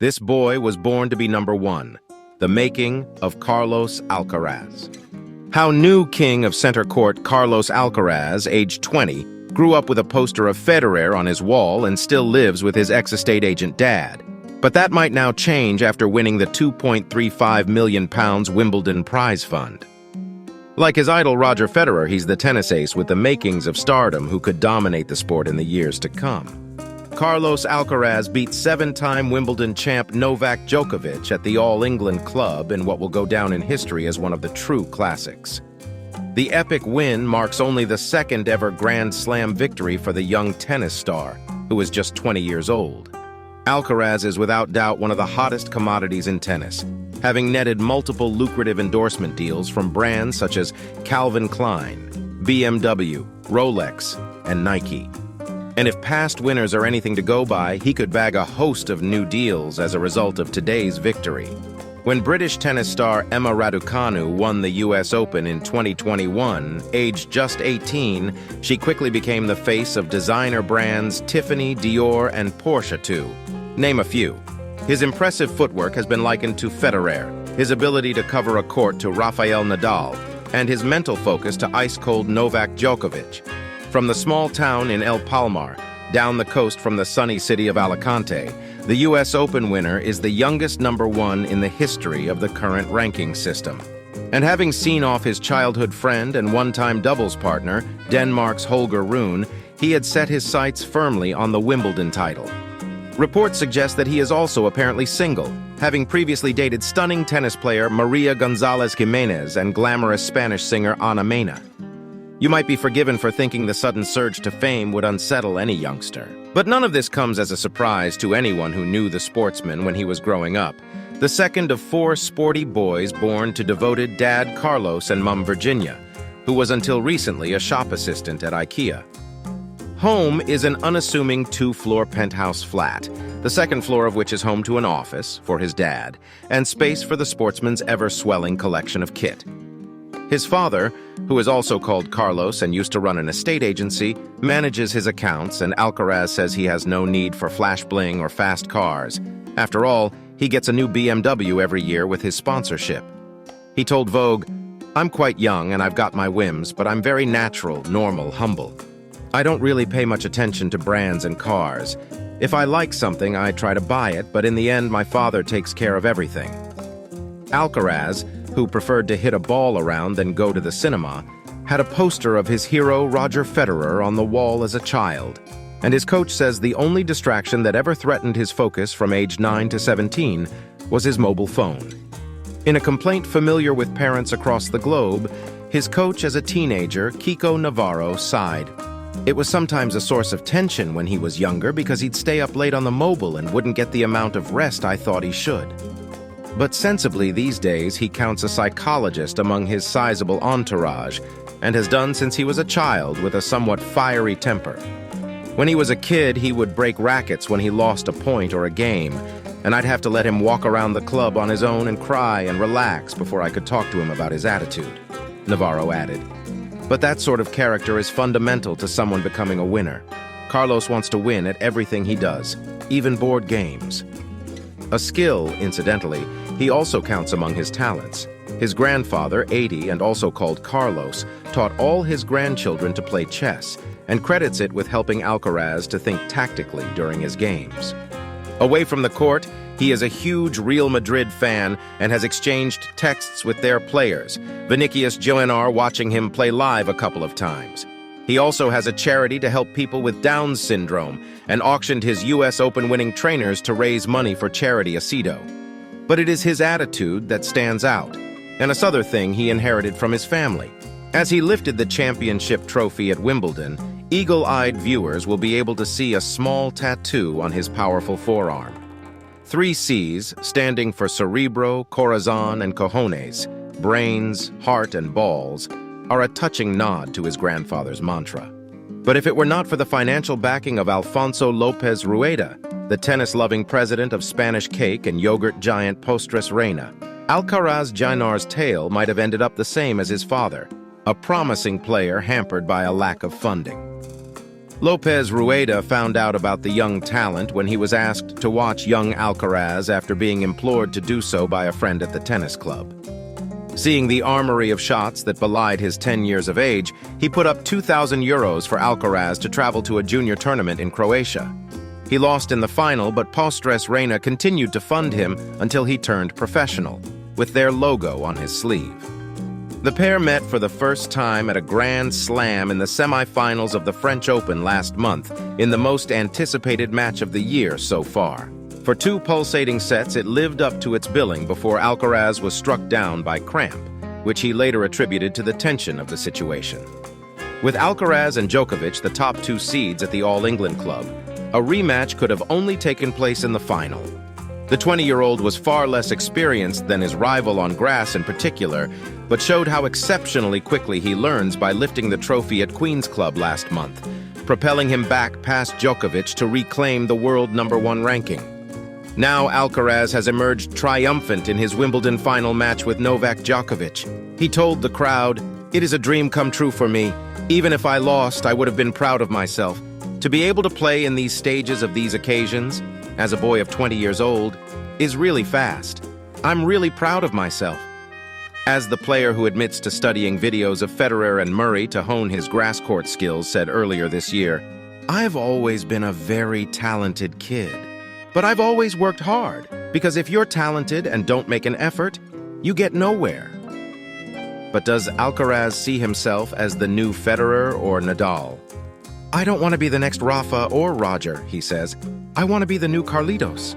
This boy was born to be number one, the making of Carlos Alcaraz. How new king of center court Carlos Alcaraz, aged 20, grew up with a poster of Federer on his wall and still lives with his ex-estate agent dad. But that might now change after winning the £2.35 million Wimbledon prize fund. Like his idol Roger Federer, he's the tennis ace with the makings of stardom who could dominate the sport in the years to come. Carlos Alcaraz beat seven-time Wimbledon champ Novak Djokovic at the All-England Club in what will go down in history as one of the true classics. The epic win marks only the second-ever Grand Slam victory for the young tennis star, who is just 20 years old. Alcaraz is without doubt one of the hottest commodities in tennis, having netted multiple lucrative endorsement deals from brands such as Calvin Klein, BMW, Rolex, and Nike. And if past winners are anything to go by, he could bag a host of new deals as a result of today's victory. When British tennis star Emma Raducanu won the US Open in 2021, aged just 18, she quickly became the face of designer brands Tiffany, Dior, and Porsche too. Name a few. His impressive footwork has been likened to Federer, his ability to cover a court to Rafael Nadal, and his mental focus to ice-cold Novak Djokovic. From the small town in El Palmar, down the coast from the sunny city of Alicante, the US Open winner is the youngest number one in the history of the current ranking system. And having seen off his childhood friend and one-time doubles partner, Denmark's Holger Rune, he had set his sights firmly on the Wimbledon title. Reports suggest that he is also apparently single, having previously dated stunning tennis player Maria González Jiménez and glamorous Spanish singer Ana Mena. You might be forgiven for thinking the sudden surge to fame would unsettle any youngster. But none of this comes as a surprise to anyone who knew the sportsman when he was growing up, the second of four sporty boys born to devoted dad Carlos and mum Virginia, who was until recently a shop assistant at IKEA. Home is an unassuming two-floor penthouse flat, the second floor of which is home to an office for his dad, and space for the sportsman's ever-swelling collection of kit. His father, who is also called Carlos and used to run an estate agency, manages his accounts, and Alcaraz says he has no need for flash bling or fast cars. After all, he gets a new BMW every year with his sponsorship. He told Vogue, "I'm quite young and I've got my whims, but I'm very natural, normal, humble. I don't really pay much attention to brands and cars. If I like something, I try to buy it, but in the end, my father takes care of everything." Alcaraz, who preferred to hit a ball around than go to the cinema, had a poster of his hero Roger Federer on the wall as a child, and his coach says the only distraction that ever threatened his focus from age 9 to 17 was his mobile phone. In a complaint familiar with parents across the globe, his coach as a teenager, Kiko Navarro, sighed. It was sometimes a source of tension when he was younger because he'd stay up late on the mobile and wouldn't get the amount of rest I thought he should. But sensibly these days, he counts a psychologist among his sizable entourage and has done since he was a child with a somewhat fiery temper. When he was a kid, he would break rackets when he lost a point or a game, and I'd have to let him walk around the club on his own and cry and relax before I could talk to him about his attitude, Navarro added. But that sort of character is fundamental to someone becoming a winner. Carlos wants to win at everything he does, even board games. A skill, incidentally, he also counts among his talents. His grandfather, 80 and also called Carlos, taught all his grandchildren to play chess and credits it with helping Alcaraz to think tactically during his games. Away from the court, he is a huge Real Madrid fan and has exchanged texts with their players, Vinicius Junior watching him play live a couple of times. He also has a charity to help people with Down syndrome and auctioned his US Open winning trainers to raise money for charity Aceto. But it is his attitude that stands out, and this other thing he inherited from his family. As he lifted the championship trophy at Wimbledon, eagle-eyed viewers will be able to see a small tattoo on his powerful forearm. 3 C's, standing for cerebro, corazon, and cojones, brains, heart, and balls, are a touching nod to his grandfather's mantra. But if it were not for the financial backing of Alfonso López Rueda, the tennis-loving president of Spanish cake and yogurt giant Postres Reina, Alcaraz Jr.'s tale might have ended up the same as his father, a promising player hampered by a lack of funding. Lopez Rueda found out about the young talent when he was asked to watch young Alcaraz after being implored to do so by a friend at the tennis club. Seeing the armory of shots that belied his 10 years of age, he put up €2,000 for Alcaraz to travel to a junior tournament in Croatia. He lost in the final, but Postres Reina continued to fund him until he turned professional, with their logo on his sleeve. The pair met for the first time at a Grand Slam in the semifinals of the French Open last month, in the most anticipated match of the year so far. For 2 pulsating sets, it lived up to its billing before Alcaraz was struck down by cramp, which he later attributed to the tension of the situation. With Alcaraz and Djokovic the top 2 seeds at the All England Club, a rematch could have only taken place in the final. The 20-year-old was far less experienced than his rival on grass in particular, but showed how exceptionally quickly he learns by lifting the trophy at Queen's Club last month, propelling him back past Djokovic to reclaim the world #1 ranking. Now Alcaraz has emerged triumphant in his Wimbledon final match with Novak Djokovic. He told the crowd, "It is a dream come true for me. Even if I lost, I would have been proud of myself. To be able to play in these stages of these occasions, as a boy of 20 years old, is really fast. I'm really proud of myself." As the player who admits to studying videos of Federer and Murray to hone his grass court skills said earlier this year, "I've always been a very talented kid. But I've always worked hard, because if you're talented and don't make an effort, you get nowhere." But does Alcaraz see himself as the new Federer or Nadal? "I don't want to be the next Rafa or Roger," he says. "I want to be the new Carlitos."